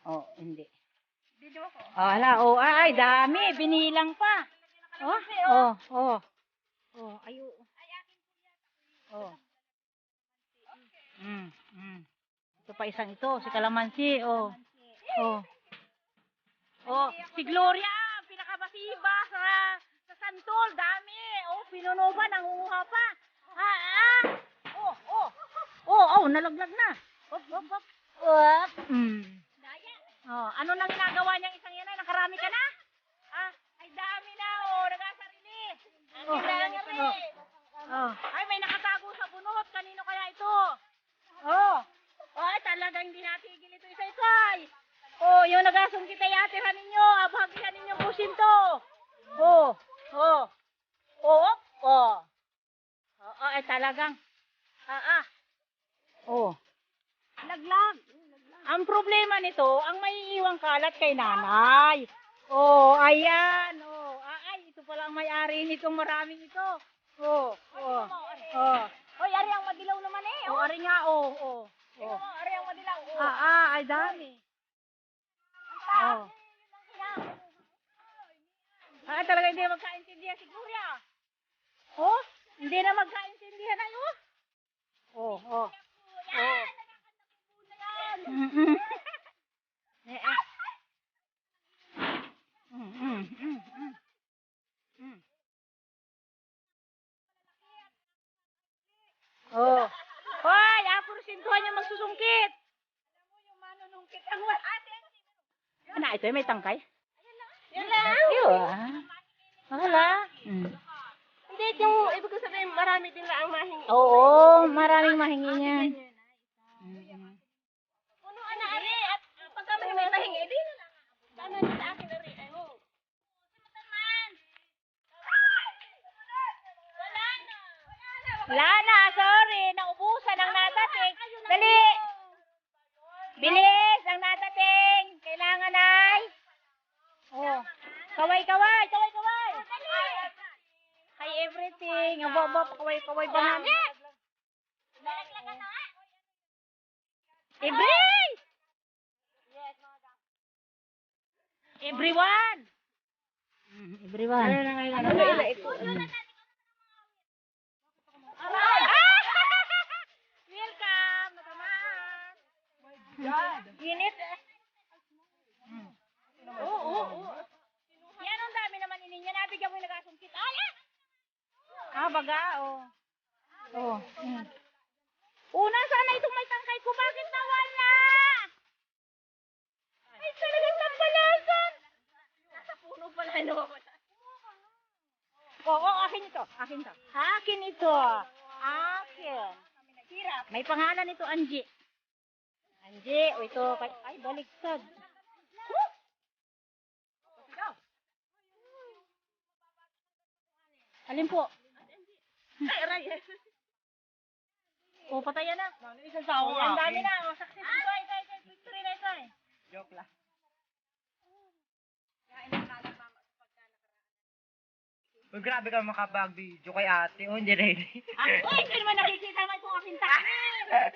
Oh, hindi. Video ko. Oh, hala. Oh, ay, dami. Binilang pa. Oh, oh, oh. Oh, ayo. Oh. Ito pa isang ito, si Kalamansi. Oh. Oh. Oh, si Gloria, pinakabasiba sa Santol, dami. Oh, pinuno ba, nangunguha pa. Ah. Oh, oh. Oh, oh, nalaglag na. Hop, hop, hop. Hop. Oh, ano nang ginagawa niyang isang yan ay? Nakarami ka na? Ah, ay dami na. Oh, nagasarili. Oh, oh. Oh. Ay, may nakatago sa bunot. Kanino kaya ito? Oh. Ay, talagang hindi natigil ito isa-isay. Oh, yung nagasungkit ay atihan ninyo. Abhagihan ninyo pusin to. Oh. Oh. Oh. Oh. Oh, ay talagang. Oh. Laglag. Ang problema nito, ang may iwang kalat kay nanay. Oh, ayan. Oh, ay, ito pala ang may-ari nitong maraming ito. Oh, oh, oh. Hoy, ari ang madilaw naman eh. Oh, ari nga, oh, oh. Oh. Ari ang madilaw. Oh. Ay dami. Oh. Talaga hindi magkaintindihan si Gloria. Oh, hindi na magkaintindihan ay oh. Oh, oh. Oh. Mm-mm. Oh. Hoy, porsintuhan yung magsusungkit. Alam mo yung manunungkit ang ate. Ano, ito may tangkay? Yan lang. Yun. Wala. Hindi, yung ibig ko sabihin, marami din lang ang mahingi. Oo, maraming mahingi niyan. Puno na ari at pagka may mahingi, di na lang. Sana din sa akin ari. Ano? Wala na, sorry. Naubusan ang natating. Dali. Bilis ang natating. Kailangan ay. Oh. Kaway, kaway. Kaway, kaway. Hi, everything. Abo, kaway, kaway ba namin? Every! Everyone! Everyone. Welcome! Natamaan! Init. Oo. Yan ang dami naman ininyo. Nabigyan mo yung nagasungkit. Baga, oh. Oh. Una, sana itong may tangkay ko. Bakit nawala? Ay, talagang nampalasan. Nasa puno pala yung nawawala. Oo, akin ito. Akin ito. Akin ito. Akin. May pangalan ito, Angie. Angie, o ito. Ay, baliktad. Alin po? Ay, aray. O, patayan na. Isang tao nga. Ang dami na. O, success. Ito. Victory na ito. Joke lang. Uy, grabe ka makapag-video kay ate. Oh, hindi ready. Uy, hindi naman nakikita mo itong aking takip.